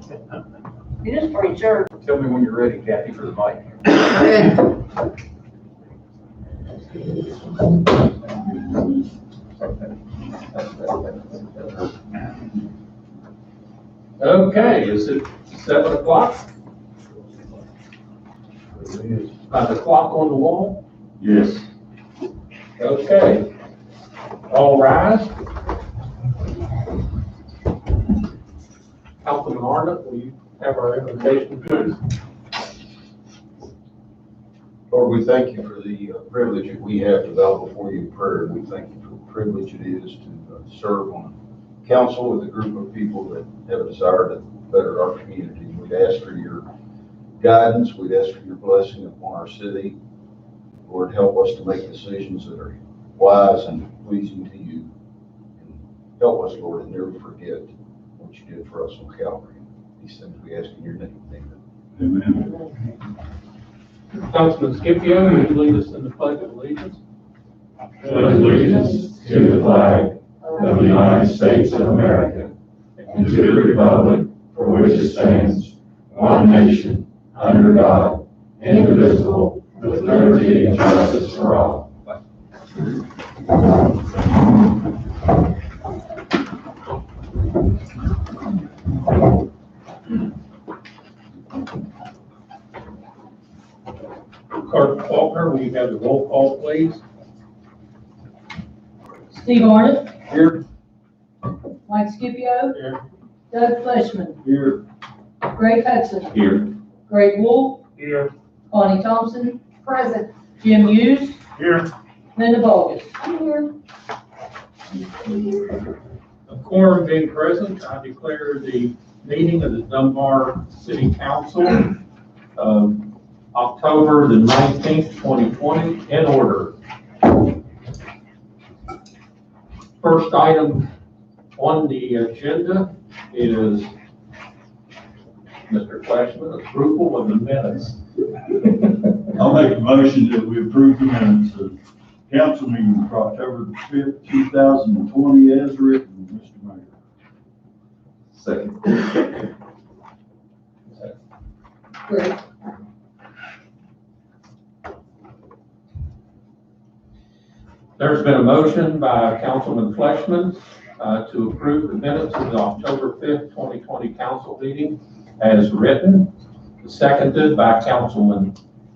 It is pretty sure. Tell me when you're ready, Kathy, for the mic. Okay, is it 7 o'clock? By the clock on the wall? Yes. Okay. All rise. Councilman Arnott, will you have our invocation, please? Lord, we thank you for the privilege that we have to bow before you in prayer. We thank you for the privilege it is to serve on council with a group of people that have a desire to better our community. We'd ask for your guidance. We'd ask for your blessing upon our city. Lord, help us to make decisions that are wise and pleasing to you. And help us, Lord, to never forget what you did for us on Calvary. These things we ask in your name. Amen. Amen. Councilman Scipio, will you lead us in the Pledge of Allegiance? Pledge allegiance to the flag of the United States of America and to the republic for which it stands, one nation, under God, indivisible, with liberty and justice for all. Clerk Faulkner, will you have the roll call, please? Steve Arnott, Here. Mike Scipio, Here. Doug Fleshman, Here. Greg Hudson, Here. Greg Wolf, Here. Bonnie Thompson, present, Jim Hughes, Here. Linda Bogus. I'm here. A quorum being present, I declare the meeting of the Dunbar City Council of October the 19th, 2020 in order. First item on the agenda is Mr. Flashman, approval of the minutes. I'll make a motion that we approve the minutes of council meeting for October the 5th, 2020 as written, Mr. Mayor. Second. Great. There's been a motion by Councilman Fleshman to approve the minutes of the October 5th, 2020 council meeting as written, seconded by Councilman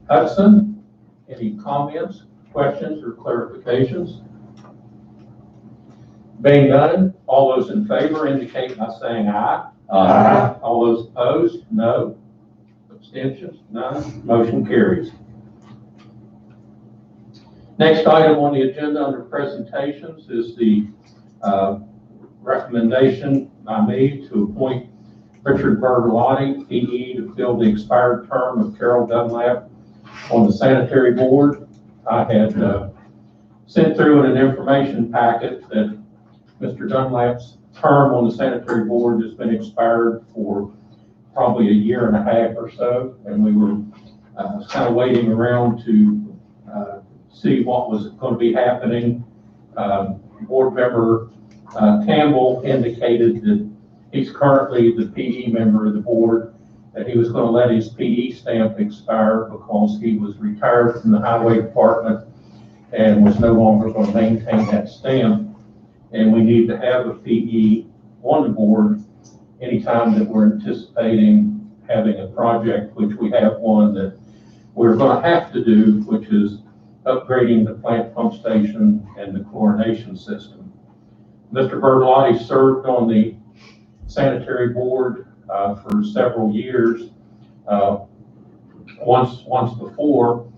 Hudson. Any comments, questions, or clarifications? Being none, all those in favor indicate by saying aye. Aye. All those opposed, no. Abstentions, none. Motion carries. Next item on the agenda under presentations is the recommendation by me to appoint Richard Bertolotti, PE, to fill the expired term of Carol Dunlap on the sanitary board. I had sent through in an information packet that Mr. Dunlap's term on the sanitary board has been expired for probably a year and a half or so, and we were kind of waiting around to see what was going to be happening. Board member Campbell indicated that he's currently the PE member of the board, that he was going to let his PE stamp expire because he was retired from the highway department and was no longer going to maintain that stamp. And we need to have a PE on the board anytime that we're anticipating having a project, which we have one that we're going to have to do, which is upgrading the plant pump station and the chlorination system. Mr. Bertolotti served on the sanitary board for several years, once before,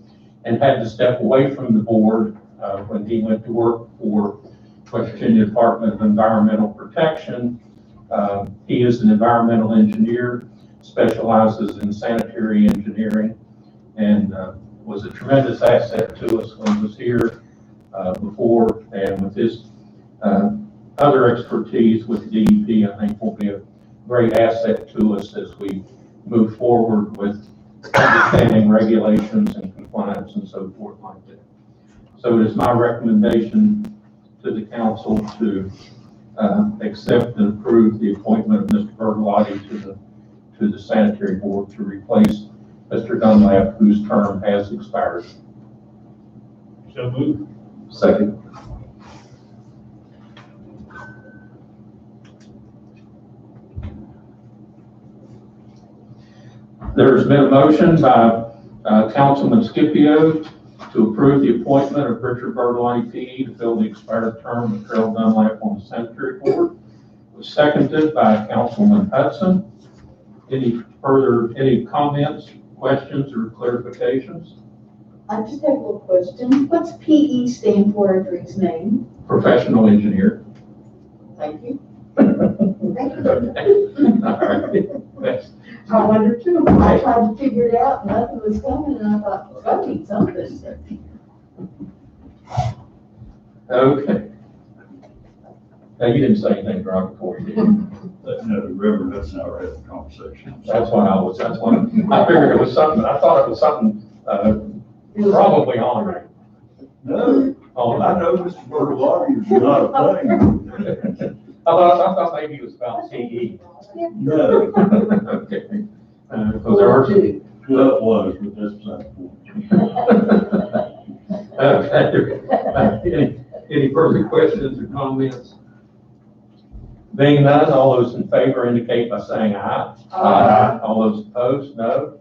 and had to step away from the board when he went to work for West Virginia Department of Environmental Protection. He is an environmental engineer, specializes in sanitary engineering, and was a tremendous asset to us when he was here before, and with his other expertise with DEP, I think will be a great asset to us as we move forward with understanding regulations and compliance and so forth like that. So it is my recommendation to the council to accept and approve the appointment of Mr. Bertolotti to the to the sanitary board to replace Mr. Dunlap, whose term has expired. So moved. Second. There's been a motion by Councilman Scipio to approve the appointment of Richard Bertolotti, P.E. to fill the expired term of Carol Dunlap on the sanitary board. It was seconded by Councilman Hudson. Any comments, questions, or clarifications? I just have a little question. What's PE stand for, Edric's name? Professional engineer. Thank you. Thank you. All right. Next. I wonder too. I tried to figure it out, nothing was coming, and I thought, well, I need something. Okay. Now, you didn't say anything right before you did. No, Reverend, that's not right, the conversation. That's what I figured it was something, I thought it was something, probably honoring. No, Oh, I know Mr. Bertolotti is not a thing. I thought maybe it was about PE. No, Okay. Because there are some. that was, but that's not. Okay. Any further questions or comments? Being none, all those in favor indicate by saying aye. Aye. All those opposed, no.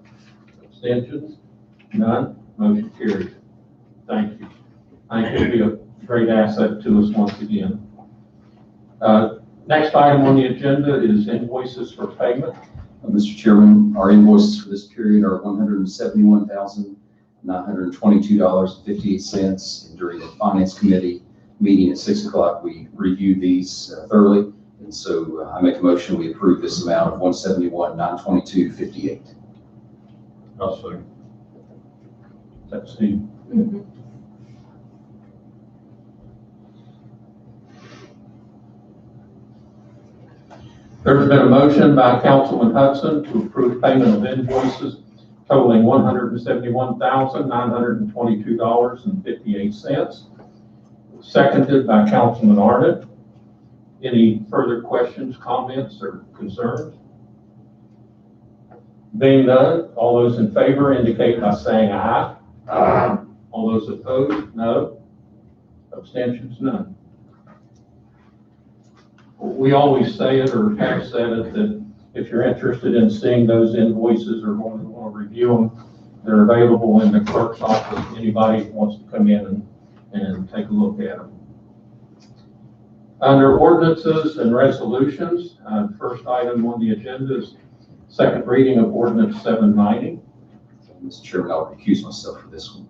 Abstentions? None. Motion carries. Thank you. I think it'll be a great asset to us once again. Next item on the agenda is invoices for payment. Mr. Chairman, our invoices for this period are $171,922.58. And during the Finance Committee meeting at 6 o'clock, we reviewed these thoroughly. And so I make a motion, we approve this amount of $171,922.58. I'll say. That's Steve. There's been a motion by Councilman Hudson to approve payment of invoices totaling $171,922.58. Seconded by Councilman Arnott. Any further questions, comments, or concerns? Being none, all those in favor indicate by saying aye. Aye. All those opposed, no. Abstentions, none. We always say it, or have said it, that if you're interested in seeing those invoices or want to review them, they're available in the clerk's office. Anybody who wants to come in and take a look at them. Under ordinances and resolutions, first item on the agenda is second reading of ordinance 790. Mr. Chairman, I'll recuse myself for this one.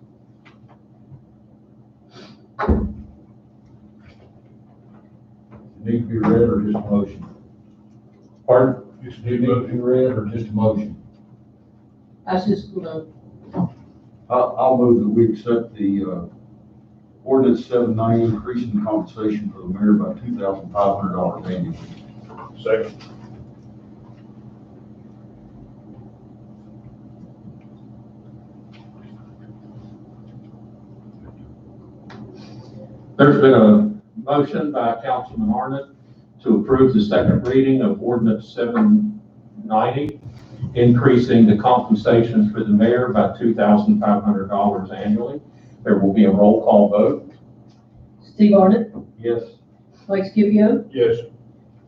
Need to be read or just a motion? Pardon? Just need to be read or just a motion? That's just, I'll move that we accept the ordinance 790, increasing compensation for the mayor by $2,500 annually. Second. There's been a motion by Councilman Arnott to approve the second reading of ordinance 790, increasing the compensation for the mayor by $2,500 annually. There will be a roll call vote. Steve Arnott, Yes. Mike Scipio, Yes.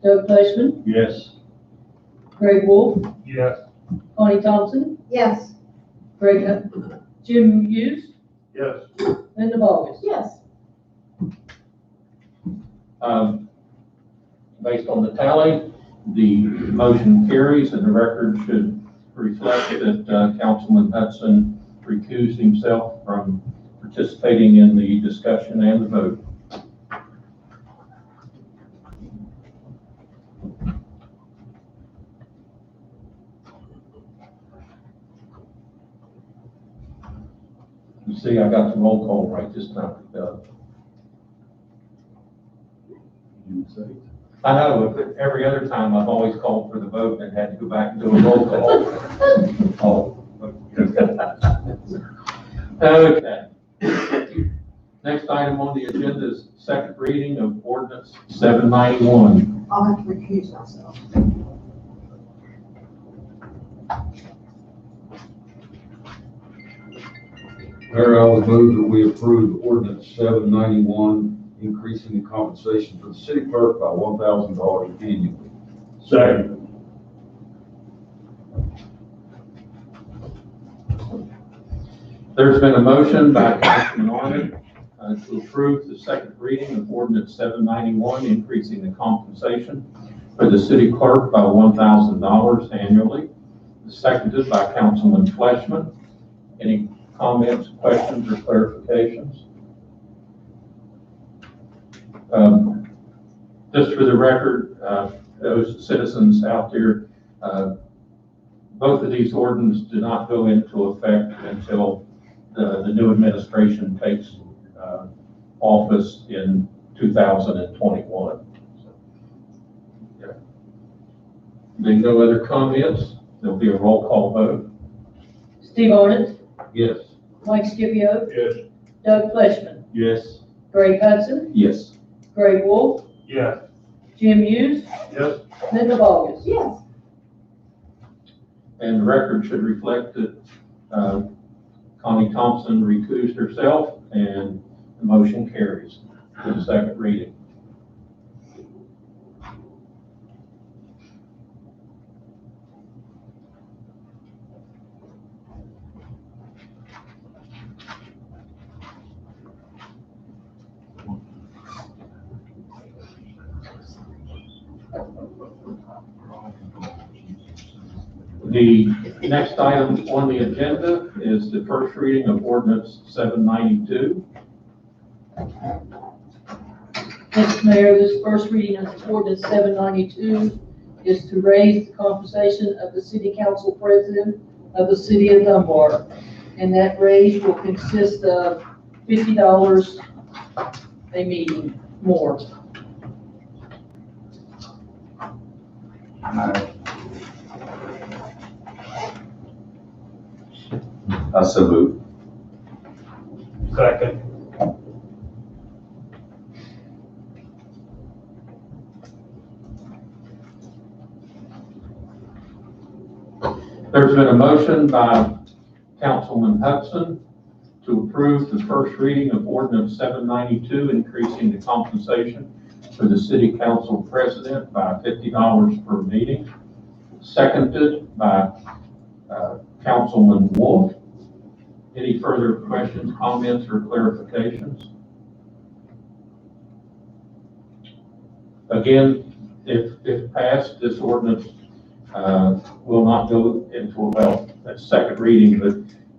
Doug Fleshman, Yes. Greg Wolf, Yes. Connie Thompson, Yes. Jim Hughes, Yes. Linda Bogus. Yes. Based on the tally, the motion carries, and the record should reflect that Councilman Hudson recused himself from participating in the discussion and the vote. You see, I got the roll call right this time. I know, but every other time I've always called for the vote and had to go back and do a roll call. Okay. Next item on the agenda is second reading of ordinance 791. I'll have to recuse myself. Mayor, I would move that we approve ordinance 791, increasing the compensation for the city clerk by $1,000 annually. Second. There's been a motion by Councilman Arnott to approve the second reading of ordinance 791, increasing the compensation for the city clerk by $1,000 annually. Seconded by Councilman Fleshman. Any comments, questions, or clarifications? Just for the record, those citizens out there, both of these ordinances do not go into effect until the new administration takes office in 2021. Being no other comments, there'll be a roll call vote. Steve Arnott, Yes. Mike Scipio, Yes. Doug Fleshman, Yes. Greg Hudson, Yes. Greg Wolf, Yes. Jim Hughes, Yes. Linda Bogus. Yes. And the record should reflect that Connie Thompson recused herself, and the motion carries to the second reading. The next item on the agenda is the first reading of ordinance 792. Mr. Mayor, this first reading of ordinance 792 is to raise the compensation of the city council president of the city of Dunbar. And that raise will consist of $50 a meeting more. I so move. Second. There's been a motion by Councilman Hudson to approve the first reading of ordinance 792, increasing the compensation for the city council president by $50 per meeting. Seconded by Councilman Wolf. Any further questions, comments, or clarifications? Again, if passed, this ordinance will not go into, well, that's second reading, but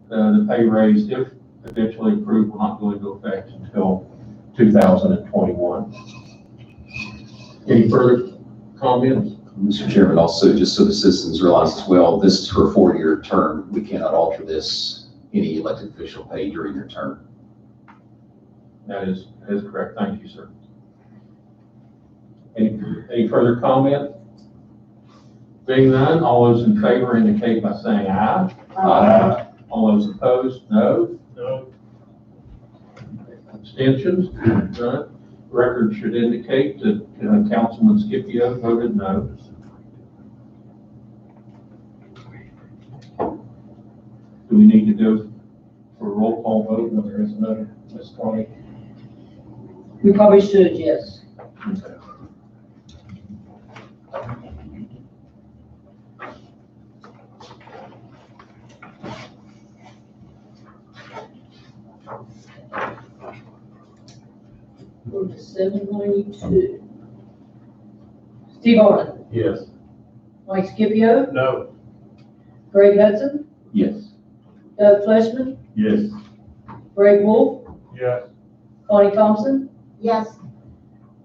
the pay raise, if eventually approved, will not go into effect until 2021. Any further comments? Mr. Chairman, also, just so the citizens realize as well, this is for a 4-year term. We cannot alter this, any elected official pay during your term. That is correct. Thank you, sir. Any further comment? Being none, all those in favor indicate by saying aye. Aye. All those opposed, no. No. Abstentions? None. Record should indicate that Councilman Scipio voted no. Do we need to go for a roll call vote? No, there is another. Ms. Connie? We probably should, yes. Okay. Go to 792. Steve Arnott, Yes. Mike Scipio, No. Greg Hudson, Yes. Doug Fleshman, Yes. Greg Wolf, Yes. Connie Thompson, Yes.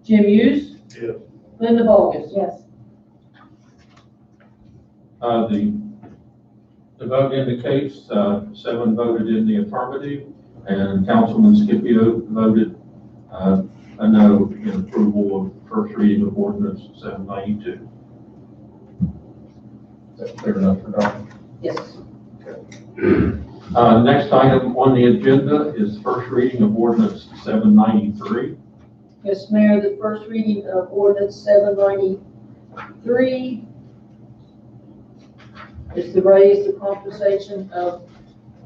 Jim Hughes, Yes. Linda Bogus. Yes. The vote indicates 7 voted in the affirmative, and Councilman Scipio voted a no in approval of first reading of ordinance 792. Is that clear enough for Dr.? Yes. Next item on the agenda is first reading of ordinance 793. Yes, Mayor, the first reading of ordinance 793 is to raise the compensation of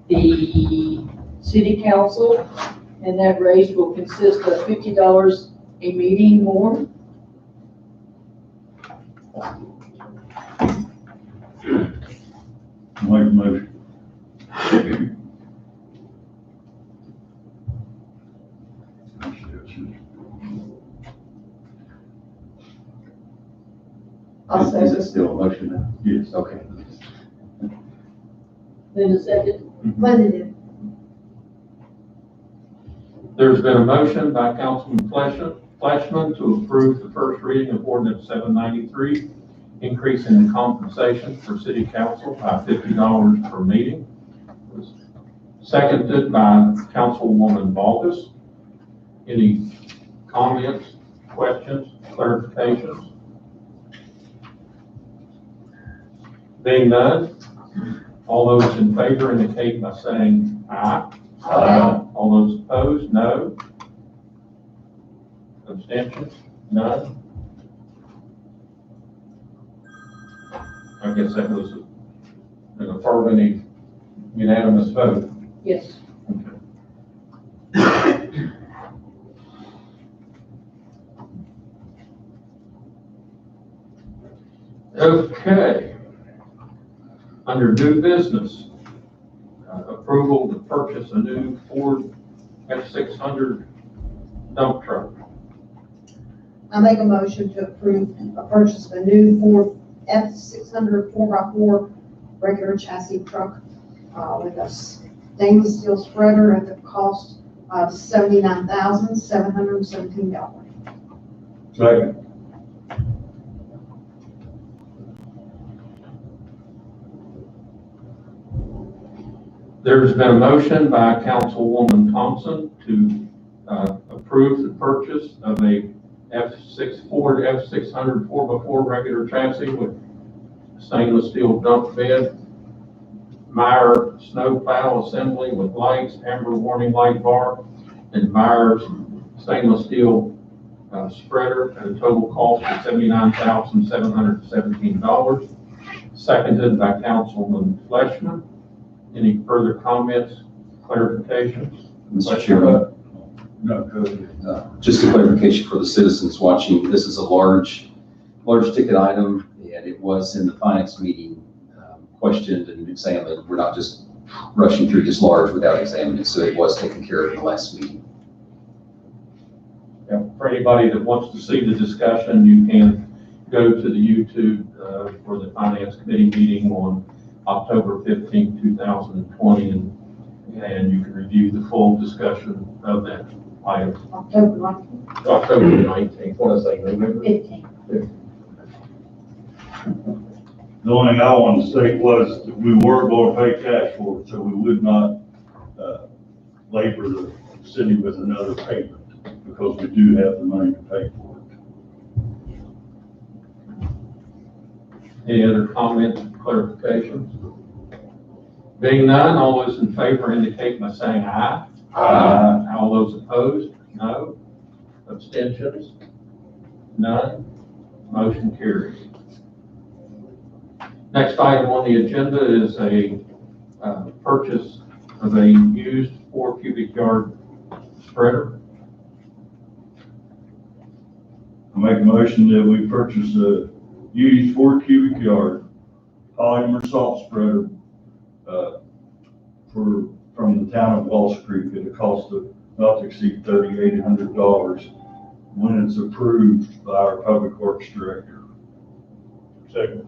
the city council, and that raise will consist of $50 a meeting more. Make a motion. I'll Is it second. still a motion now? Yes. Okay. Then a second. What is it? There's been a motion by Councilman Fleshman to approve the first reading of ordinance 793, increasing the compensation for city council by $50 per meeting. It was seconded by Councilwoman Baltus. Any comments, questions, clarifications? Being none, all those in favor indicate by saying aye. Aye. All those opposed, no. Abstentions, none. I guess that was an affirmative unanimous vote. Yes. Okay. Under new business, approval to purchase a new Ford F-600 dump truck. I make a motion to approve a purchase of a new Ford F-600 4x4 regular chassis truck with a stainless steel spreader at the cost of $79,717. Second. There's been a motion by Councilwoman Thompson to approve the purchase of a Ford F-600 4x4 regular chassis with stainless steel dump bed, Meyer snowplow assembly with lights, amber warning light bar, and Meyer's stainless steel spreader at a total cost of $79,717. Seconded by Councilman Fleshman. Any further comments, clarifications? Mr. Chairman, No, go ahead. just a clarification for the citizens watching, this is a large ticket item, and it was in the finance meeting questioned and examined. We're not just rushing through this large without examining it, so it was taken care of in the last meeting. Yeah, for anybody that wants to see the discussion, you can go to the YouTube for the Finance Committee meeting on October 15, 2020, and you can review the full discussion of that item. October 19th, October 19th, what did I say, November? 15th. The only thing I wanted to say was that we were going to pay cash for it, so we would not labor the city with another payment, because we do have the money to pay for it. Any other comments, clarifications? Being none, all those in favor indicate by saying aye. Aye. All those opposed, no. Abstentions, none. Motion carries. Next item on the agenda is a purchase of a used 4 cubic yard spreader. I make a motion that we purchase a used 4 cubic yard polymer salt spreader from the town of Walsh Creek at a cost of not to exceed $3,800 when it's approved by our public works director. Second.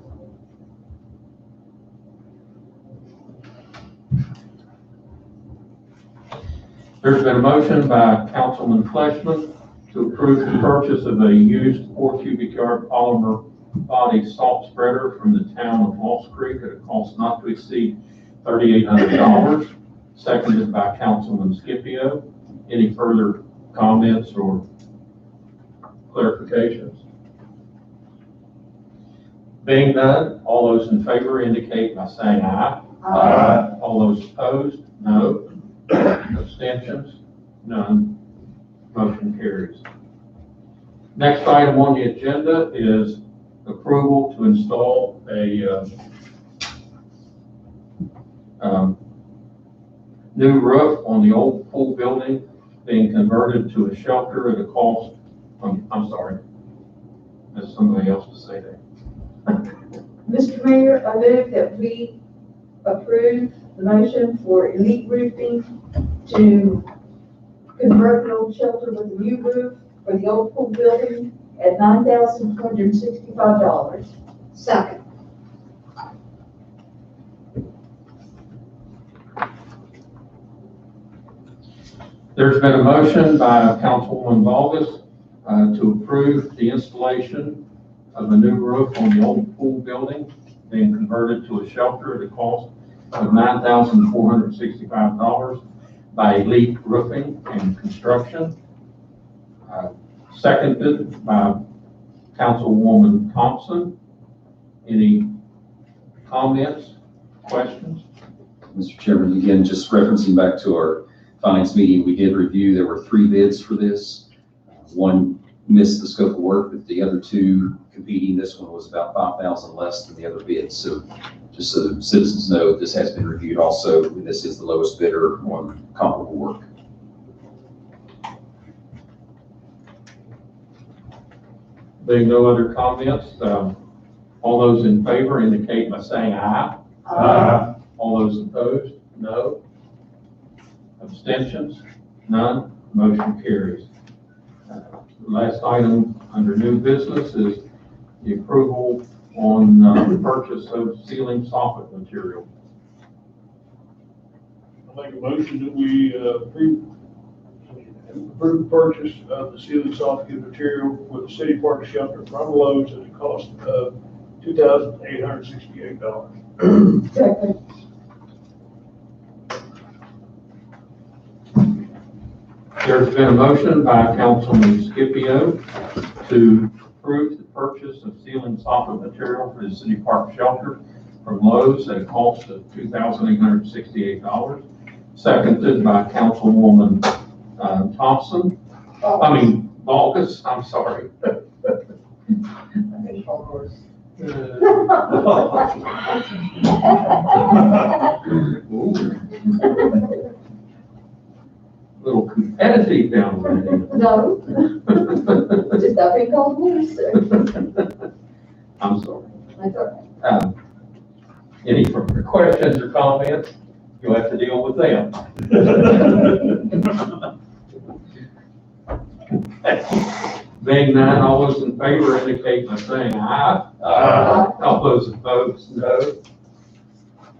There's been a motion by Councilman Fleshman to approve the purchase of a used 4 cubic yard polymer body salt spreader from the town of Walsh Creek at a cost not to exceed $3,800, seconded by Councilman Scipio. Any further comments or clarifications? Being none, all those in favor indicate by saying aye. Aye. All those opposed, no. Abstentions, none. Motion carries. Next item on the agenda is approval to install a new roof on the old pool building being converted to a shelter at a cost, I'm sorry. There's somebody else to say that. Mr. Mayor, I move that we approve the motion for Elite Roofing to convert the old shelter with a new roof for the old pool building at $9,265. Second. There's been a motion by Councilwoman Vargas to approve the installation of a new roof on the old pool building being converted to a shelter at a cost of $9,465 by Elite Roofing and Construction. Seconded by Councilwoman Thompson. Any comments, questions? Mr. Chairman, again, just referencing back to our finance meeting, we did review, there were 3 bids for this. One missed the scope of work, but the other 2 competing, this one was about $5,000 less than the other bids. So just so citizens know, this has been reviewed also. This is the lowest bidder on comparable work. Being no other comments, all those in favor indicate by saying aye. Aye. All those opposed, no. Abstentions, none. Motion carries. The last item under new business is the approval on the purchase of ceiling soffit material. I make a motion that we approve purchase of the ceiling soffit material for the city park shelter from Lowe's at a cost of $2,868. Second. There's been a motion by Councilman Scipio to approve the purchase of ceiling soffit material for the city park shelter from Lowe's at a cost of $2,868. Seconded by Councilwoman Thompson. Vargas, I'm sorry. Little competitive down there. No, just not being called names, sir. I'm sorry. That's all right. Any further questions or comments? You'll have to deal with them. Being none, all those in favor indicate by saying aye. Aye. All those opposed, no.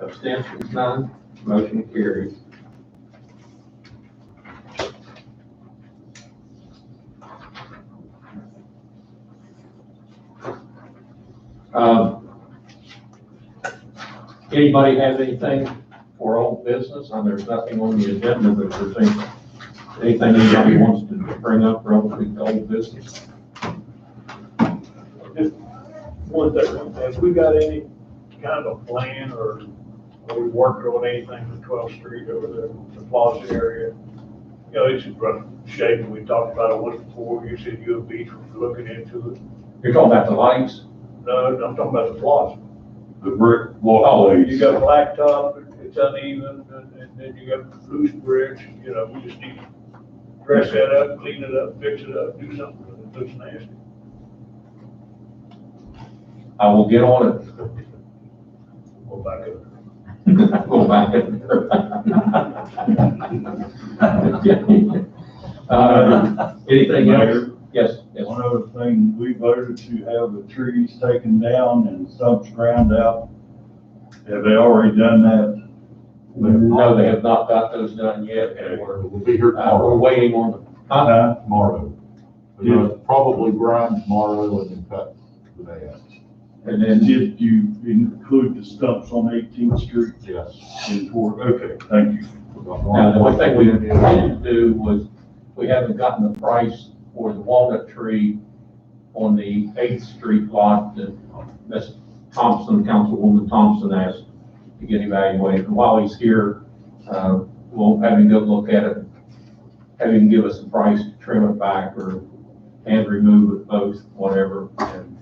Abstentions, none. Motion carries. Anybody have anything for old business? There's nothing on the agenda, but if there's anything anybody wants to bring up relative to old business. Just one thing, have we got any kind of a plan, or are we working on anything for 12th Street over the Plaza area? You know, it's in rough shape, and we talked about it once before. You said you and Beach were looking into it. You're talking about the lights? No, I'm talking about the plaza. The brick walkways. You got blacktop, it's uneven, and then you got loose bricks. You know, we just need to dress that up, clean it up, fix it up, do something with it. It looks nasty. I will get on it. Go back up. Go back. Anything else? Yes, yes. One other thing, we voted to have the trees taken down and stumps ground out. Have they already done that? No, they have not got those done yet, and We'll be here we're tomorrow. waiting on the, Tomorrow. We're gonna probably grind tomorrow and then cut the day after. and then Did you include the stumps on 18th Street? Yes. Okay, thank you. now, the one thing we needed to do was, we haven't gotten the price for the walnut tree on the 8th Street lot that Ms. Thompson, Councilwoman Thompson asked to get evaluated. And while he's here, we'll have him go look at it, have him give us a price to trim it back and remove it, both, whatever. And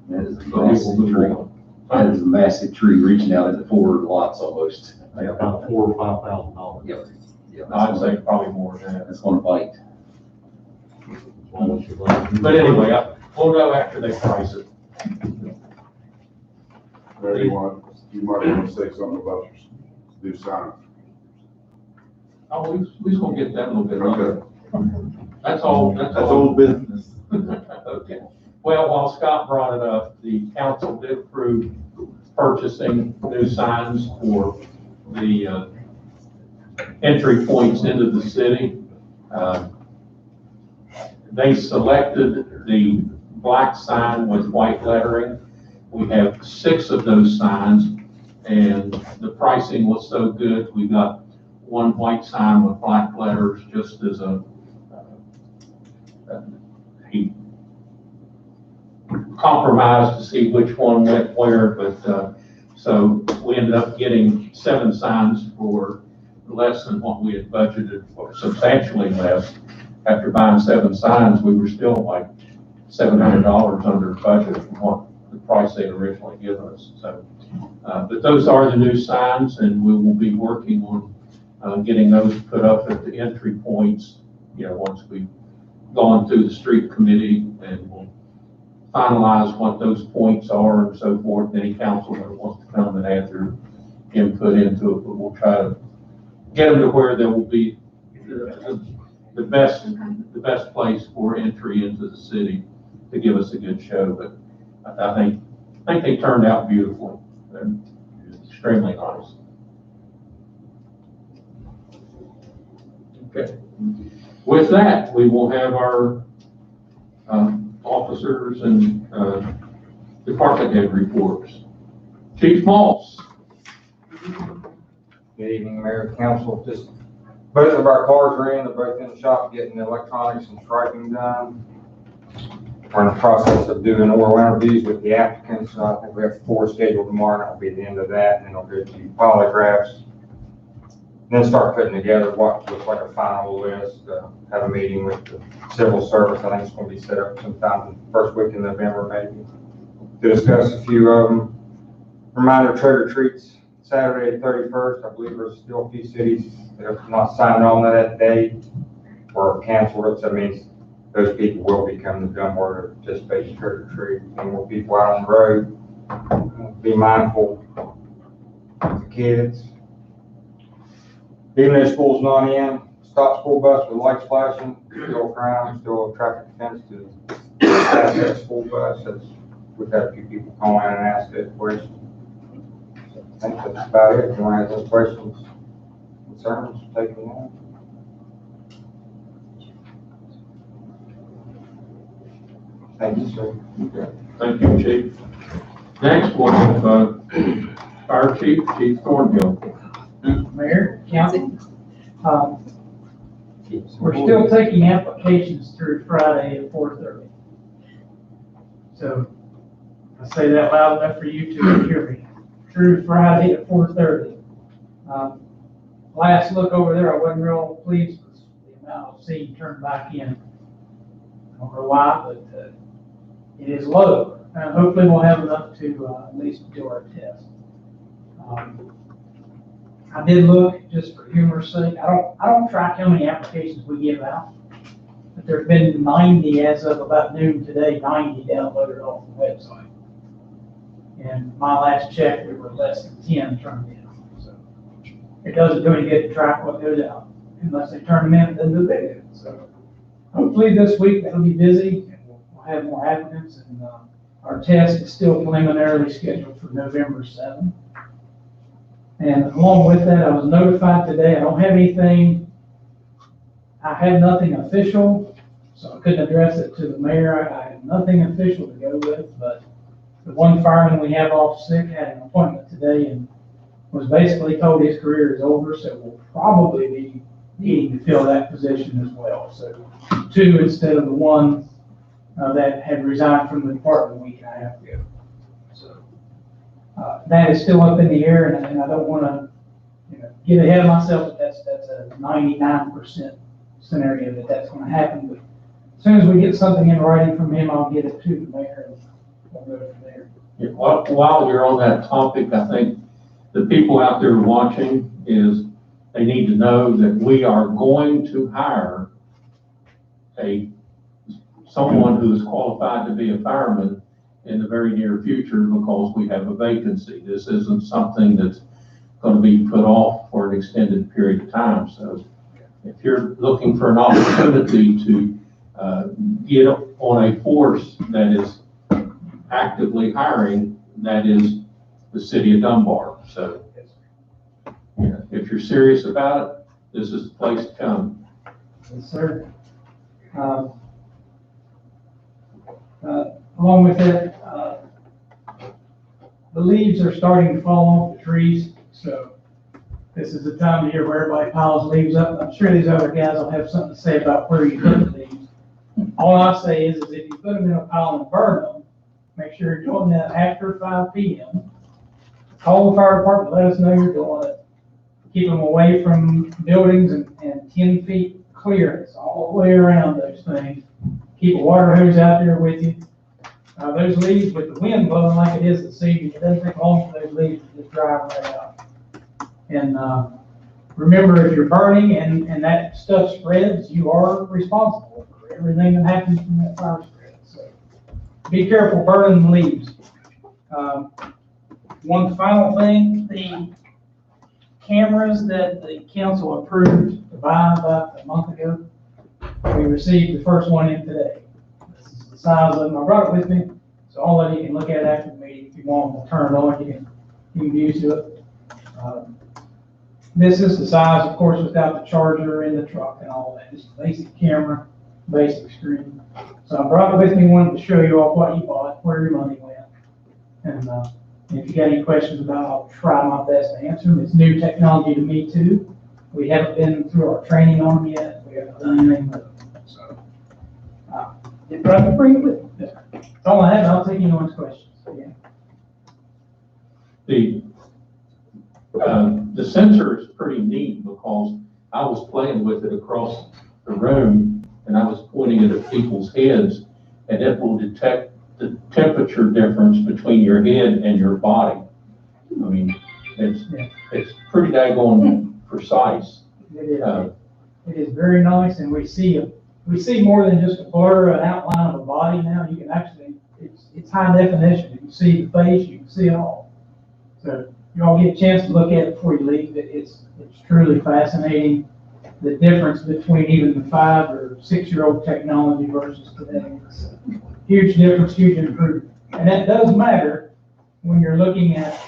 That is a so we will massive move tree. on. That is a massive tree reaching out into 4 lots almost. About $4,000 or $5,000. Yep. Yeah, I'd say probably more than that. That's gonna bite. But anyway, we'll know after they price it. There you might want to say something about your new sign. Oh, we just gonna get that a little bit later. Okay. That's all, That's old business. Okay. Well, while Scott brought it up, the council did approve purchasing new signs for the entry points into the city. They selected the black sign with white lettering. We have 6 of those signs, and the pricing was so good, we got one white sign with black letters just as a compromise to see which one went where, but so we ended up getting 7 signs for less than what we had budgeted for, substantially less. After buying 7 signs, we were still like $700 under budget from what the price they had originally given us. So, but those are the new signs, and we will be working on getting those put up at the entry points, once we've gone through the street committee, and we'll finalize what those points are and so forth. Any councilman that wants to come and add their input into it, but we'll try to get them to where there will be the best place for entry into the city to give us a good show. But I think they turned out beautifully. They're extremely nice. Okay. With that, we will have our officers and department head reports. Chief Moss. Good evening, Mayor, Council. Just both of our cars are in. They're both in the shop getting the electronics and striping done. We're in the process of doing oral interviews with the applicants. I think we have 4 scheduled tomorrow, and that'll be the end of that. And then I'll go to polygraphs. Then start putting together what looks like a final list. Have a meeting with the civil service. I think it's going to be set up sometime the first week in November, maybe, to discuss a few of them. Reminder, trick or treats Saturday, the 31st. I believe there's still a few cities that have not signed on to that date or canceled it. So that means those people will be coming to Dunbar to participate in trick or treat. And more people out on the road. Be mindful of the kids. Even though school's not in, stop school bus with lights flashing, still a crime, still a traffic offense to pass that school bus. We've had a few people call in and ask that question. I think that's about it. If you want to have any questions, concerns, take them on. Thank you, sir. Okay. Thank you, Chief. Next, we'll have Fire Chief Thornhill. Mayor, Council, we're still taking applications through Friday at 4:30. So I say that loud enough for you to hear me. Through Friday at 4:30. Last look over there, I wasn't real pleased with the amount of seed turned back in. I don't know why, but it is low. Hopefully we'll have enough to at least do our test. I did look, just for humor's sake. I don't track how many applications we give out, but there's been 90 as of about noon today. 90 downloaded off the website, and my last check we were less than 10 turned in. So it doesn't do any good to track what goes out unless they turn them in. Then do they do? So hopefully this week that'll be busy, and we'll have more applicants. And our test is still preliminarily scheduled for November 7th. And along with that, I was notified today, I don't have anything, I had nothing official, so I couldn't address it to the mayor. I have nothing official to go with, but the one fireman we have off sick had an appointment today and was basically told his career is over, so we'll probably be needing to fill that position as well. So 2 instead of the 1 that had resigned from the department a week and a half ago. That is still up in the air, and I don't want to, get ahead of myself. But that's a 99% scenario that that's going to happen. But as soon as we get something in writing from him, I'll get it to the mayor, and we'll go from there. Yeah, while you're on that topic, I think the people out there watching they need to know that we are going to hire someone who is qualified to be a fireman in the very near future because we have a vacancy. This isn't something that's going to be put off for an extended period of time. So if you're looking for an opportunity to get on a force that is actively hiring, that is the city of Dunbar. So if you're serious about it, this is the place to come. Yes, sir. Along with that, the leaves are starting to fall off the trees, so this is the time of year where everybody piles leaves up. I'm sure these other guys will have something to say about where you put the leaves. All I say is if you put them in a pile and burn them, make sure you're doing that after 5 p.m. Call the fire department, let us know you're doing it. Keep them away from buildings and 10 feet clearance all the way around those things. Keep a water hose out there with you. Those leaves, with the wind blowing like it is this evening, it doesn't take long for those leaves to just dry right out. And remember, if you're burning and that stuff spreads, you are responsible for everything that happens from that fire spread. So be careful burning leaves. One final thing, the cameras that the council approved to buy about a month ago, we received the first one in today. This is the size of them. I brought it with me, so all of you can look at it after the meeting. If you want, we'll turn it on. You can use it. This is the size, of course, without the charger in the truck and all that. Just a basic camera, basic screen. So I brought it with me, wanted to show you all what you bought, where your money went. And if you got any questions about it, I'll try my best to answer them. It's new technology to me too. We haven't been through our training on them yet. We haven't done anything with them. So, get ready to bring it with me. That's all I have. I'll take anyone's questions. Yeah. The sensor is pretty neat because I was playing with it across the room and I was pointing it at people's heads, and it will detect the temperature difference between your head and your body. I mean, it's pretty daggone precise. It is very nice, and we see more than just a blur, an outline of a body now. You can actually, it's high definition. You can see the face, you can see it all. So you all get a chance to look at it before you leave. It's truly fascinating, the difference between even the 5 or 6 year old technology versus today. It's a huge difference, huge improvement. And that does matter when you're looking at,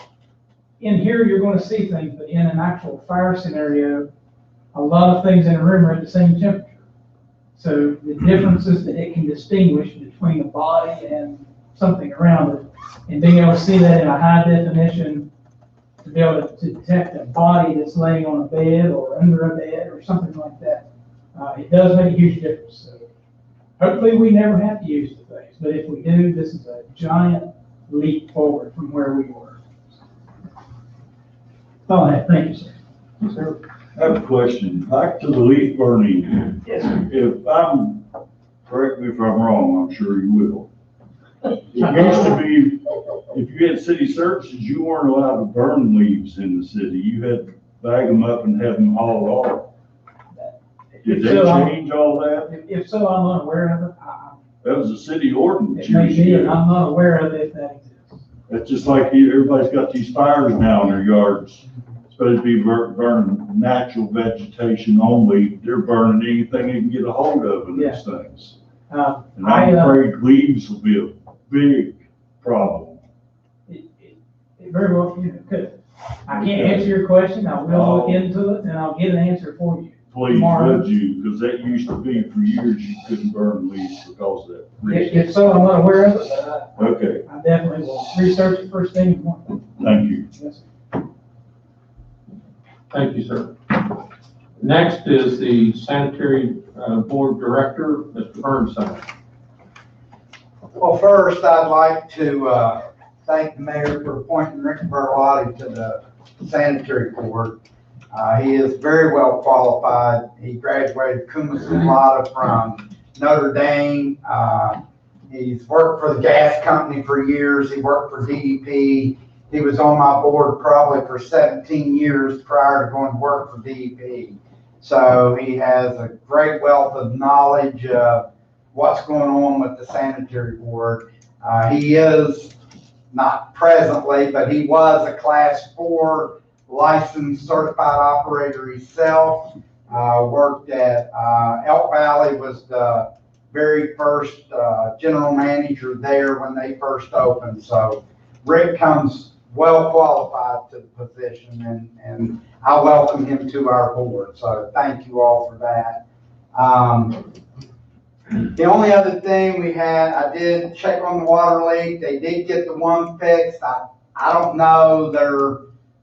in here you're going to see things, but in an actual fire scenario, a lot of things in a room are at the same temperature. So the differences that it can distinguish between a body and something around it, and being able to see that in a high definition, to be able to detect a body that's laying on a bed or under a bed or something like that, it does make a huge difference. So hopefully we never have to use the things, but if we do, this is a giant leap forward from where we were. Oh, thank you, sir. Yes, sir. I have a question. Back to the leaf burning. Yes, sir. Correct me if I'm wrong, I'm sure you will. It used to be, if you had city services, you weren't allowed to burn leaves in the city. You had to bag them up and have them hauled off. Did they change all that? If so, I'm unaware of it. That was a city ordinance. It may be, and I'm not aware of it if that exists. That's just like everybody's got these fires now in their yards. Supposed to be burning natural vegetation only. They're burning anything they can get a hold of in these things. And I'm afraid leaves will be a big problem. It very well could. I can't answer your question. I will look into it and I'll get an answer for you. Please, tomorrow. would you? Because that used to be for years you couldn't burn leaves because of that reason. If so, I'm not aware of it, but Okay, I definitely will research it first thing in the morning. thank you. Yes, Thank you, sir. Next is the sanitary board director, Mr. Burnside. Well, first, I'd like to thank the mayor for appointing Rick Berlotti to the sanitary board. He is very well qualified. He graduated cum laude from Notre Dame. He's worked for the gas company for years. He worked for DDP. He was on my board probably for 17 years prior to going to work for DEP. So he has a great wealth of knowledge of what's going on with the sanitary board. He is not presently, but he was a Class 4 licensed certified operator himself. Worked at Elk Valley, was the very first general manager there when they first opened. So Rick comes well qualified to the position, and I welcome him to our board. So thank you all for that. The only other thing we had, I did check on the water leak. They did get the one fixed. I don't know, there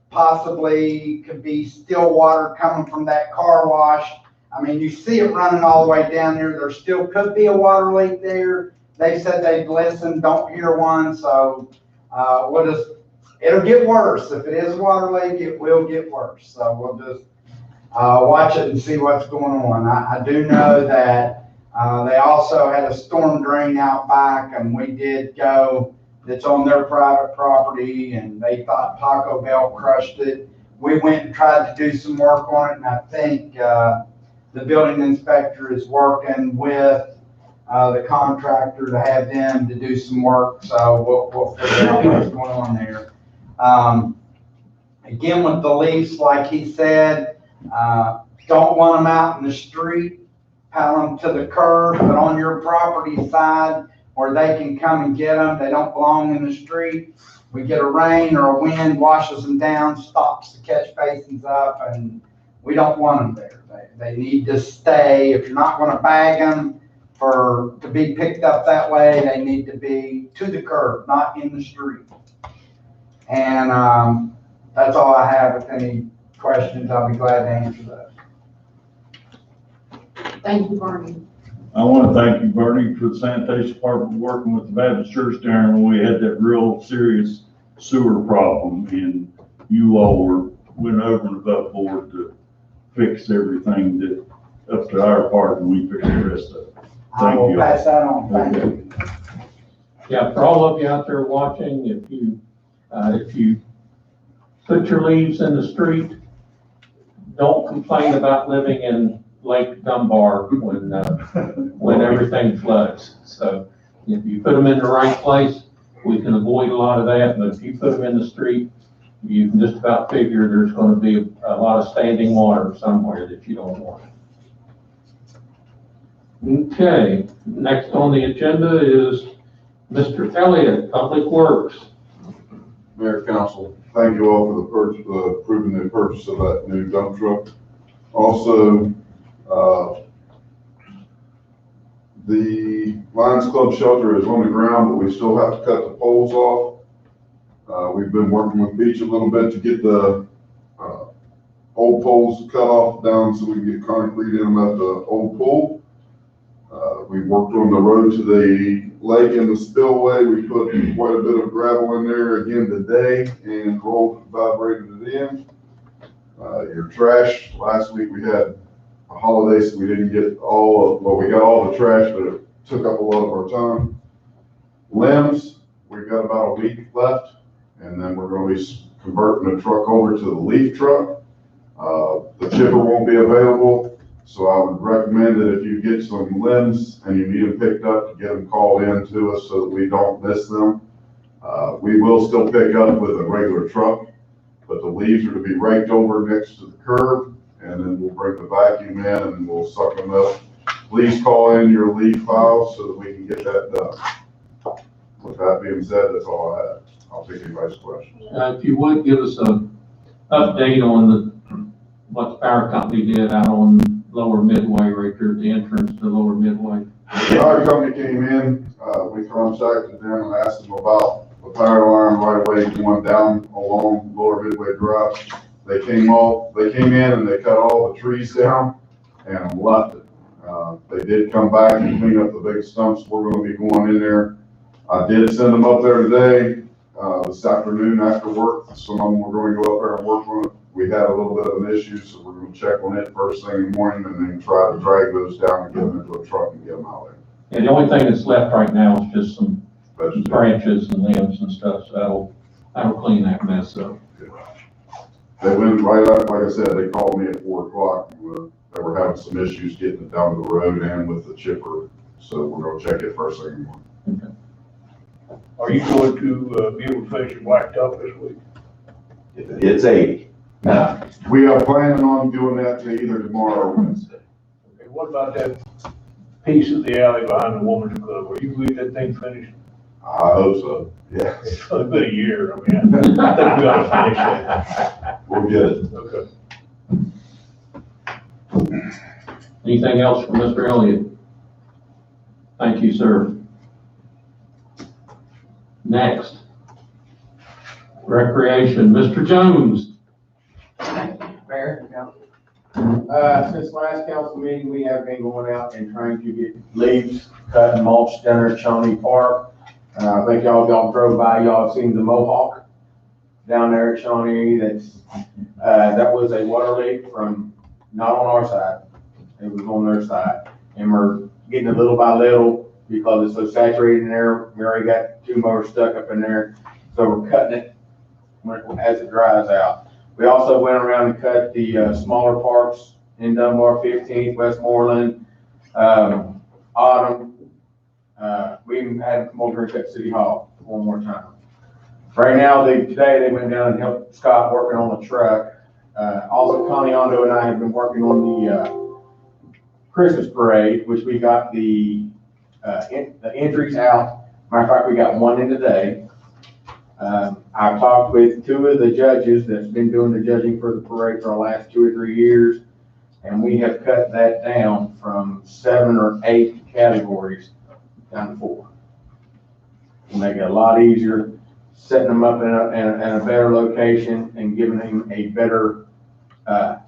possibly could be still water coming from that car wash. I mean, you see it running all the way down there. There still could be a water leak there. They said they'd listen, don't hear one. So it'll get worse. If it is a water leak, it will get worse. So we'll just watch it and see what's going on. I do know that they also had a storm drain out back, and we did go, that's on their private property, and they thought Taco Bell crushed it. We went and tried to do some work on it, and I think the building inspector is working with the contractor to have them to do some work, so we'll figure out what's going on there. Again, with the leaves, like he said, don't want them out in the street, pile them to the curb, but on your property side where they can come and get them. They don't belong in the street. We get a rain or a wind, washes them down, stops the catch basins up, and we don't want them there. They need to stay. If you're not going to bag them to be picked up that way, they need to be to the curb, not in the street. And that's all I have. If any questions, I'll be glad to answer those. Thank you, Bernie. I want to thank you, Bernie, for the sanitation department working with the Baptist church down when we had that real serious sewer problem, and you all went over and above board to fix everything that up to our part, and we fixed the rest of it. I will pass that on. Thank you. Yeah, for all of you out there watching, if you put your leaves in the street, don't complain about living in Lake Dunbar when everything floods. So if you put them in the right place, we can avoid a lot of that. But if you put them in the street, you can just about figure there's going to be a lot of standing water somewhere that you don't want. Okay, next on the agenda is Mr. Elliott, Public Works. Mayor, Council, thank you all for approving the purchase of that new dump truck. Also, the Lions Club shelter is on the ground, but we still have to cut the poles off. We've been working with Beach a little bit to get the old poles cut off down so we can get concrete in them at the old pool. We worked on the road to the lake and the spillway. We put quite a bit of gravel in there again today and vibrated it in. Your trash, last week we had a holiday, so we didn't get we got all the trash, but it took up a lot of our time. Limbs, we've got about a week left, and then we're going to be converting the truck over to the leaf truck. The chipper won't be available, so I would recommend that if you get some limbs and you need them picked up, to get them called in to us so that we don't miss them. We will still pick up with a regular truck, but the leaves are to be raked over next to the curb, and then we'll bring the vacuum in and we'll suck them up. Please call in your leaf files so that we can get that done. With that being said, that's all I have. I'll take anybody's questions. If you would give us an update on what the power company did out on Lower Midway, right there at the entrance to Lower Midway. The power company came in, we contacted them and asked them about the power line right away going down along Lower Midway Drive. They came in and they cut all the trees down and left it. They did come back and clean up the big stumps. We're going to be going in there. I did send them up there today, this afternoon after work. Some of them were going to go up there and work on it. We had a little bit of an issue, so we're going to check on it first thing in the morning and then try to drag those down and get them into a truck and get them out there. And the only thing that's left right now is just some branches and limbs and stuff. So That'll clean that mess up. They went right up, like I said, they called me at 4 o'clock. They were having some issues getting it down the road and with the chipper. So we're gonna check it first thing in the morning. Are you going to, be able to finish your blacktop this week? It's 80. We are planning on doing that to either tomorrow or Wednesday. Okay, what about that piece of the alley behind the woman's club? Are you going to get that thing finished? I hope so, yeah. It's been a year, I mean, I think we ought to finish that. We'll get it. Okay. Anything else from Mr. Elliott? Thank you, sir. Next. Recreation, Mr. Jones. Mayor, since last council meeting, we have been going out and trying to get leaves cut and mulch down there at Shawnee Park. I think y'all drove by, y'all have seen the Mohawk down there at Shawnee. That was a water leak from, not on our side, it was on their side. And we're getting it little by little because it's so saturated in there. We already got 2 motors stuck up in there. So we're cutting it as it dries out. We also went around and cut the smaller parks in Dunbar, 15th, Westmoreland, Autumn. We even had them come over and cut City Hall one more time. Right now, today they went down and helped Scott working on the truck. Also, Connie Ondo and I have been working on the Christmas parade, which we got the entries out. Matter of fact, we got one in today. I've talked with 2 of the judges that's been doing the judging for the parade for the last 2 or 3 years, and we have cut that down from 7 or 8 categories down to 4. We'll make it a lot easier, setting them up in a better location and giving them a better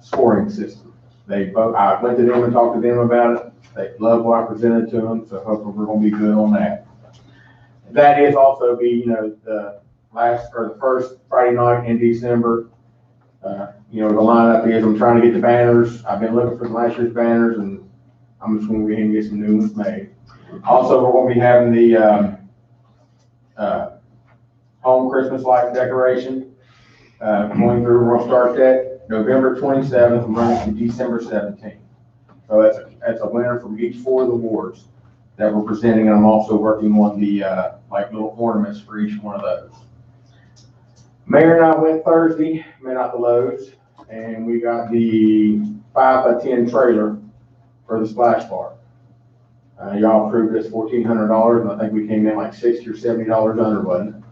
scoring system. I went to them and talked to them about it. They love what I presented to them, so hopefully we're gonna be good on that. That is also the first Friday night in December. The lineup is, I'm trying to get the banners. I've been looking for last year's banners, and I'm just gonna go ahead and get some new ones made. Also, we're gonna be having the home Christmas light decoration going through. We're gonna start that November 27th and run to December 17th. So that's a winner from each 4 of the wards that we're presenting, and I'm also working on the little ornaments for each one of those. Mayor and I went Thursday, met out the loads, and we got the 5x10 trailer for the splash park. Y'all approved this $1,400, and I think we came in like $60 or $70 under, wasn't it?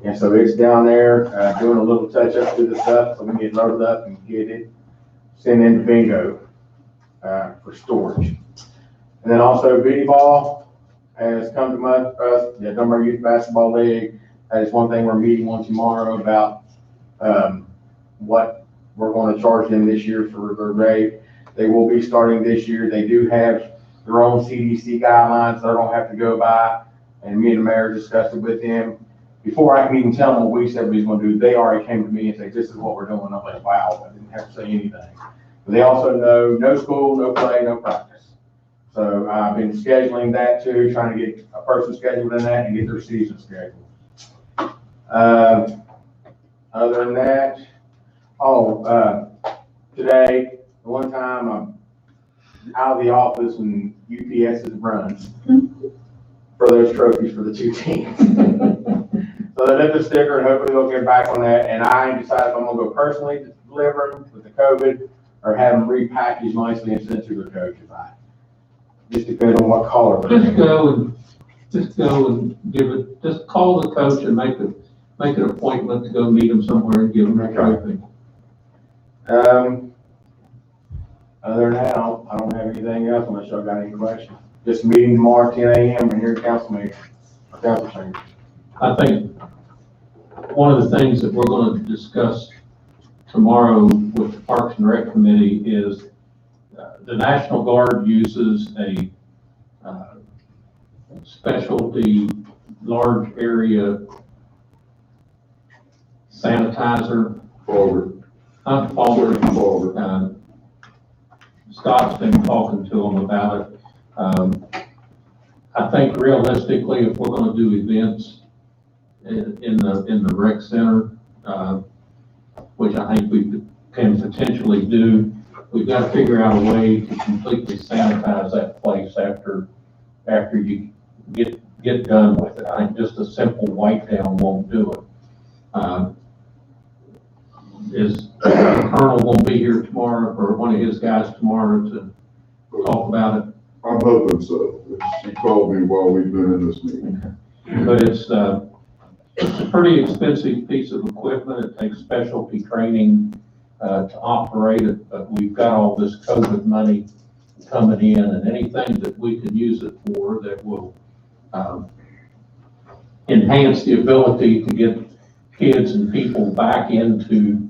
And so it's down there, doing a little touch up to the stuff, so we can get loaded up and get it sent into bingo, for storage. And then also Biddy Ball has come to us, the Dunbar Youth Basketball League. That is one thing we're meeting on tomorrow about, what we're going to charge them this year for their rate. They will be starting this year. They do have their own CDC guidelines they're gonna have to go by, and me and the mayor discussed it with them. Before I can even tell them what we said we was gonna do, they already came to me and said, this is what we're doing. I'm like, wow, I didn't have to say anything. But they also know no school, no play, no practice. So I've been scheduling that too, trying to get a person scheduled in that and get their season scheduled. Other than that, today, the one time I'm out of the office and UPS's runs for those trophies for the 2 teams. So they left a sticker and hopefully they'll get back on that. And I ain't decided if I'm gonna go personally to deliver them with the COVID or have them repackaged nicely and sent to their coach if I. Just depends on what color. Just go and give it, just call the coach and make an appointment to go meet him somewhere and give him a trophy. Other than that, I don't have anything else unless y'all got any questions. Just meeting tomorrow at 10 a.m. and here at council meeting, or council chamber. I think one of the things that we're going to discuss tomorrow with the Parks and Rec Committee is the National Guard uses a specialty large area sanitizer. Forward. Forward. Scott's been talking to them about it. I think realistically, if we're going to do events in the rec center, which I think we can potentially do. We've got to figure out a way to completely sanitize that place after you get done with it. I think just a simple wipe down won't do it. Is the Colonel gonna be here tomorrow, or one of his guys tomorrow to talk about it? I'm hoping so. She called me while we've been in this meeting. But it's a pretty expensive piece of equipment. It takes specialty training to operate it, but we've got all this COVID money coming in, and anything that we can use it for that will enhance the ability to get kids and people back into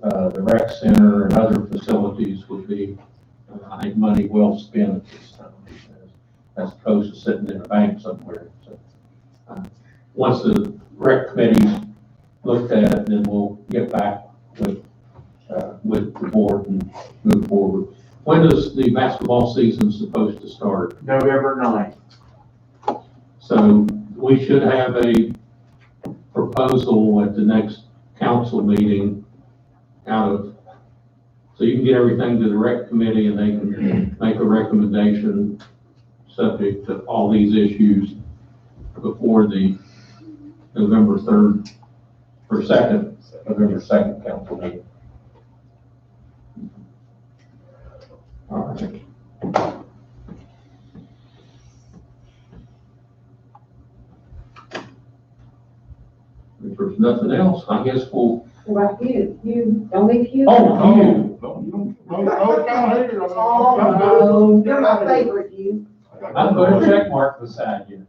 the rec center and other facilities would be, I think, money well spent at this time, as opposed to sitting in a bank somewhere. So, once the rec committee's looked at it, then we'll get back with the board and move forward. When is the basketball season supposed to start? November 9th. So we should have a proposal at the next council meeting so you can get everything to the rec committee and they can make a recommendation subject to all these issues before the November 2nd council meeting. All right. If there's nothing else, I guess we'll. Well, you, don't leave you. Oh, you. No, Oh, no, you're my favorite, you. I'm going to check mark beside you.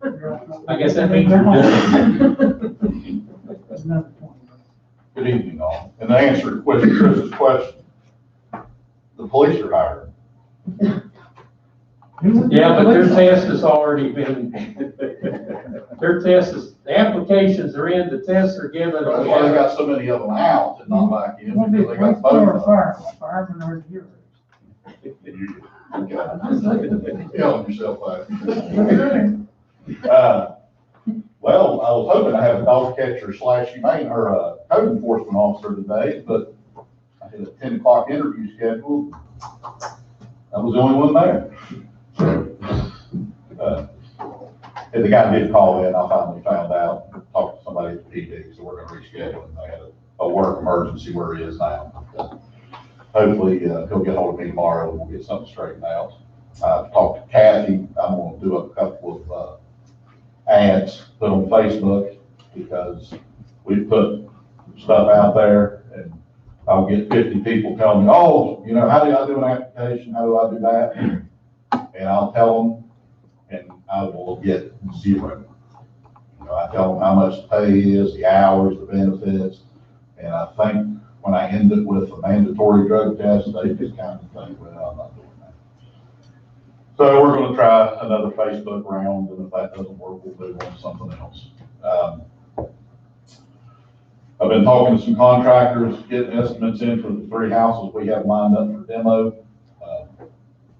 I guess that means you're done. Good evening, all. And to answer Chris's question, the police are hired. Yeah, but their test has already been, the applications are in, the tests are given. That's why they got so many of them out and not back in, because they got both. Firemen are here. Killing yourself out. Well, I was hoping to have a dog catcher / humane or a code enforcement officer today, but I had a 10 o'clock interview scheduled. I was the only one there. And the guy did call in, I finally found out, talked to somebody at the PD, so we're gonna reschedule, and they had a work emergency where he is now. Hopefully, he'll get hold of me tomorrow and we'll get something straightened out. I've talked to Kathy, I'm gonna do a couple of, ads put on Facebook, because we put stuff out there and I'll get 50 people telling me, oh, you know, how do I do an application? How do I do that? And I'll tell them, and I will get 0. You know, I tell them how much the pay is, the hours, the benefits, and I think when I end it with a mandatory drug test, they just kind of think, well, I'm not doing that. So we're going to try another Facebook round, and if that doesn't work, we'll move on to something else. I've been talking to some contractors, getting estimates in for the 3 houses we have lined up for demo.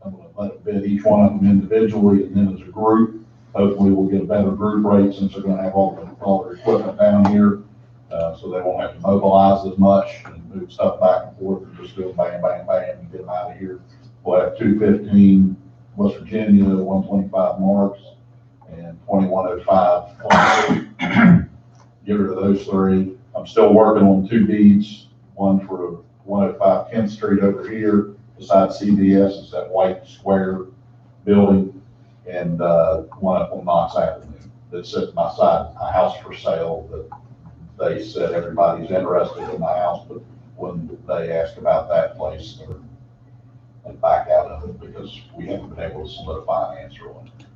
I'm going to let it bid each one of them individually and then as a group. Hopefully we'll get a better group rate since they're going to have all their equipment down here. So they won't have to mobilize as much and move stuff back and forth and just go bang, bang, bang and get them out of here. We'll have 215 West Virginia, 125 Marks, and 2105. Get rid of those 3. I'm still working on 2 deeds, one for 105 10th Street over here beside CVS. It's that white square building, and one up on Knox Avenue that sits beside a house for sale that they said everybody's interested in the house, but when they ask about that place, they back out of it because we haven't been able to solidify an answer on it.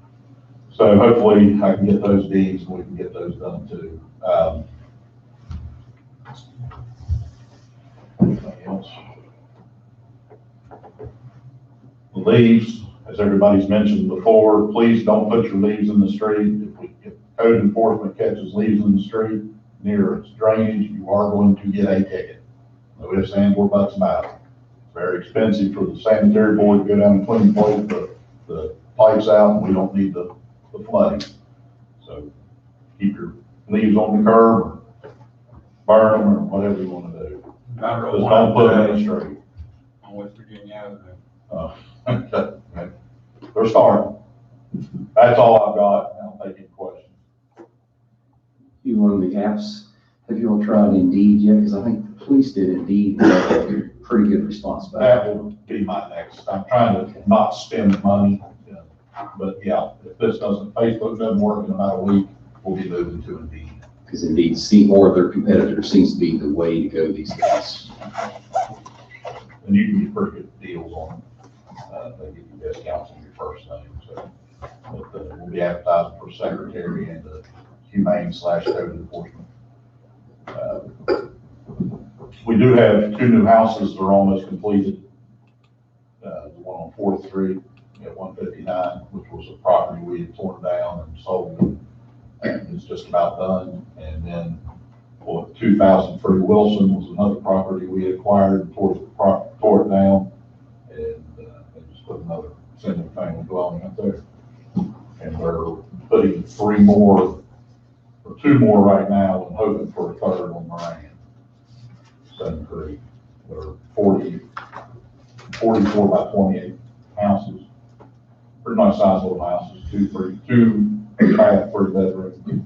So hopefully I can get those deeds and we can get those done too. Anything else? The leaves, as everybody's mentioned before, please don't put your leaves in the street. If code enforcement catches leaves in the street near drainage, you are going to get a ticket. No ifs, ands, or buts about it. It's very expensive for the sanitary board to go down and clean the pipes out, and we don't need the flooding. So keep your leaves on the curb, or burn them, or whatever you wanna do. Just don't put them in the street. On West Virginia Avenue. They're starting. That's all I've got. I don't take any questions. You one of the apps, have you all tried Indeed yet? Because I think the police did Indeed, and got a pretty good response back. That will be my next. I'm trying to not spend money. But yeah, if this doesn't, Facebook doesn't work in about a week, we'll be moving to Indeed. Because Indeed, or their competitor seems to be the way to go these days. And you can get pretty good deals on them. They give you discounts on your first name, so. But we'll be advertising for secretary and humane/code enforcement. We do have 2 new houses that are almost completed. The one on 4th Street at 159, which was a property we had torn down and sold. It's just about done. And then, 2003 Wilson was another property we had acquired, tore it down, and just put another single family dwelling up there. And we're putting 2 more right now, and hoping for a third on Moran. 7 Creek, they're 44 by 28 houses. Pretty nice size little houses, 2 bath, 3 bedroom.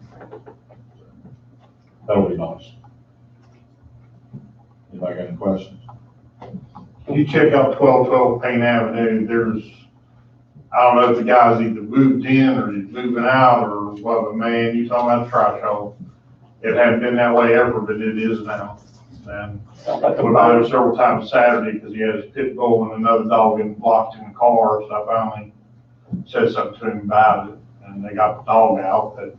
That'll be nice. Anybody got any questions? When you check out 1212 Payne Avenue, there's, I don't know if the guy's either moved in or he's moving out or what, but man, you talking about a trash hole. It hadn't been that way ever, but it is now. And I went by there several times Saturday because he had his pit bull and another dog getting blocked in the car, so I finally said something to him about it, and they got the dog out, but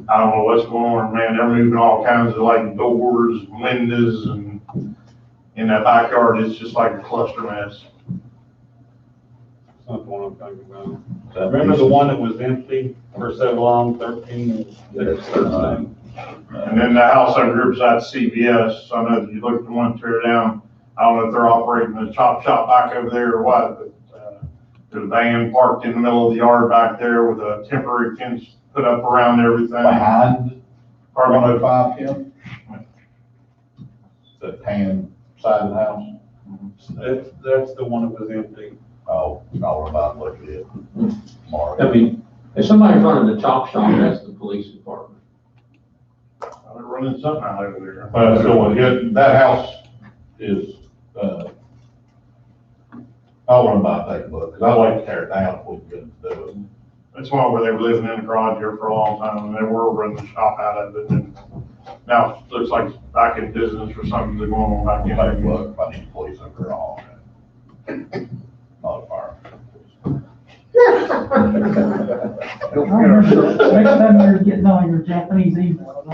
I don't know what's going on, man. They're moving all kinds of like doors, windows, and in that backyard, it's just like a cluster mess. That's not the one I'm talking about. Remember the one that was empty for so long, 13? And then the house over here beside CVS, I know that you look at the one tear down, I don't know if they're operating a chop shop back over there or what, but there's a van parked in the middle of the yard back there with a temporary fence put up around everything. Behind Pardon? 105, Kim? The tan side of the house? That's the one that was empty. Oh, no, we're about to look at it. I mean, if somebody's running the chop shop, that's the police department. They're running something out over there. So that house is, I'll run by and take a look, because I'd like to tear it down if we can get to do it. It's one where they were living in the garage here for a long time, and they were running the shop out of it, and now it looks like it's back in business or something, they're going on back in We'll take a there. look, if I need police over there, I'll, not a fire. Next time you're getting all your Japanese emails.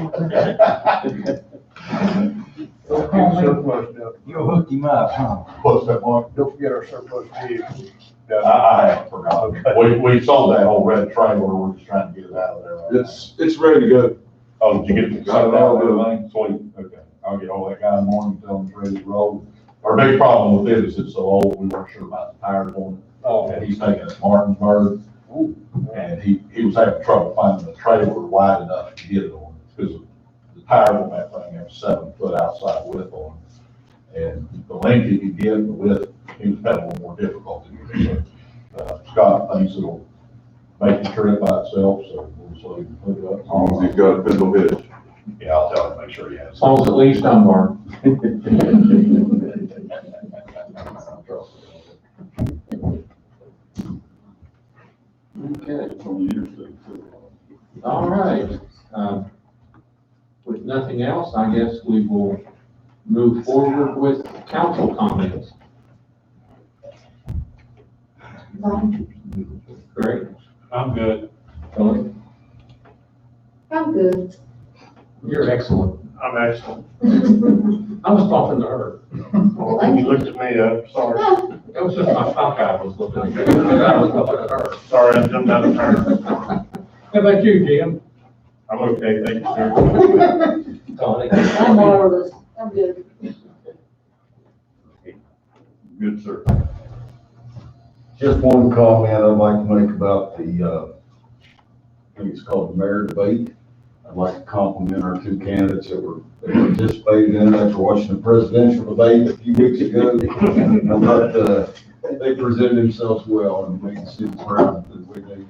You'll hook him up, huh? What's that one? Don't forget our surplus vehicle. I forgot. We sold that whole red trailer, we're just trying to get it out of there. Right now. It's ready to go. Oh, did you get it? Got it all Everything? Sweet, okay. I'll get all that guy in the morning, tell him it's ready to roll. Our big problem with it is it's so old, we weren't sure about the tires on it. Oh. And he's taking it to Martinsburg. And he was having trouble finding the trailer wide enough to get it on, because the tires on that thing have 7 foot outside width on it. And the length he could get, the width, he was having a little more difficulty with it. So, Scott thinks it'll make the trip by itself, so we'll just let him put it up. As long as he's got a spindle hitch. Yeah, I'll tell him, to make sure he has. As long as it leaves Dunbar. Okay. All right. With nothing else, I guess we will move forward with council comments. Great. I'm good. Tony? I'm good. You're excellent. I'm excellent. I was talking to her. You looked at me, sorry. It was just my talk I was looking at. I was looking at her. Sorry, I jumped out of turn. How about you, Jim? I'm okay, thank you, sir. Tony? I'm marvelous, I'm good. Good, sir. Just one comment I'd like to make about the, I think it's called the mayor debate. I'd like to compliment our two candidates that participated in it after watching the presidential debate a few weeks ago. I thought, they presented themselves well and made the city proud the way they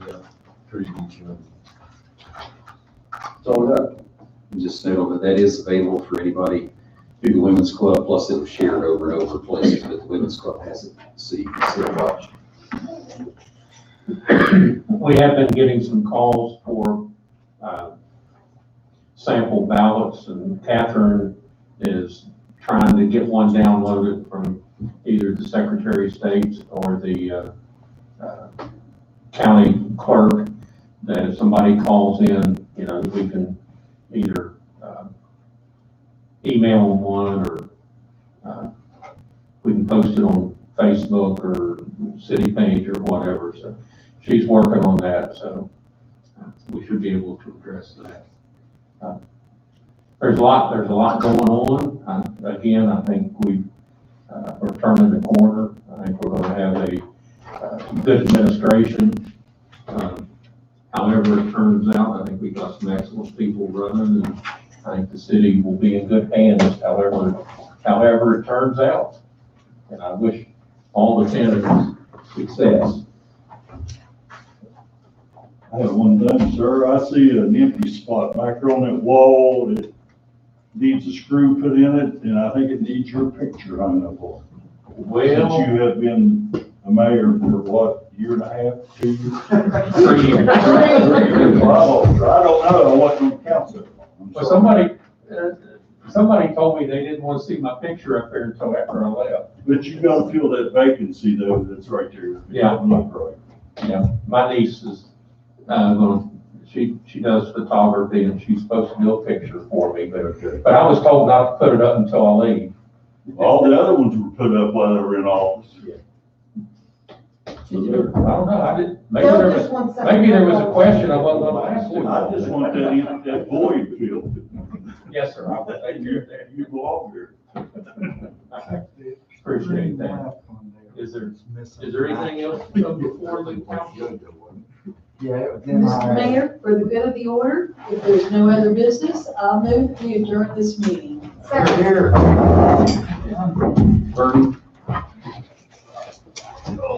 treated each other. That's all I got. Just note that that is available for anybody through the Women's Club, plus it was shared over and over places, but the Women's Club has it, so you can still watch. We have been getting some calls for sample ballots, and Catherine is trying to get one downloaded from either the Secretary of State or the county clerk, that if somebody calls in, we can either email them one, or we can post it on Facebook or city page or whatever. So she's working on that, so we should be able to address that. There's a lot going on. Again, I think we're turning the corner. I think we're going to have a good administration. However it turns out, I think we got some excellent people running, and I think the city will be in good hands however it turns out. And I wish all the candidates success. I have one thing, sir. I see an empty spot back there on that wall that needs a screw put in it, and I think it needs your picture hung up on it. Since you have been a mayor for what, year and a half, 2 years? 3 years. Well, I don't know, I wasn't on council. Well, somebody told me they didn't want to see my picture up there until after I left. But you gotta fill that vacancy though, that's right there. Yeah. Look right. Yeah, my niece is, she does photography, and she's supposed to do a picture for me, but I was told not to put it up until I leave. All the other ones were put up while they were in office. I don't know, I didn't, maybe Bill there just was, wants maybe there was a something. question I wasn't gonna ask you. I just want that void filled. Yes, sir, I will take care of that. You belong here. Appreciate that. Is there anything else to come before the council? Mr. Mayor, for the good of the order, if there's no other business, I'll move we adjourn this meeting. Second. Bernie? Oh.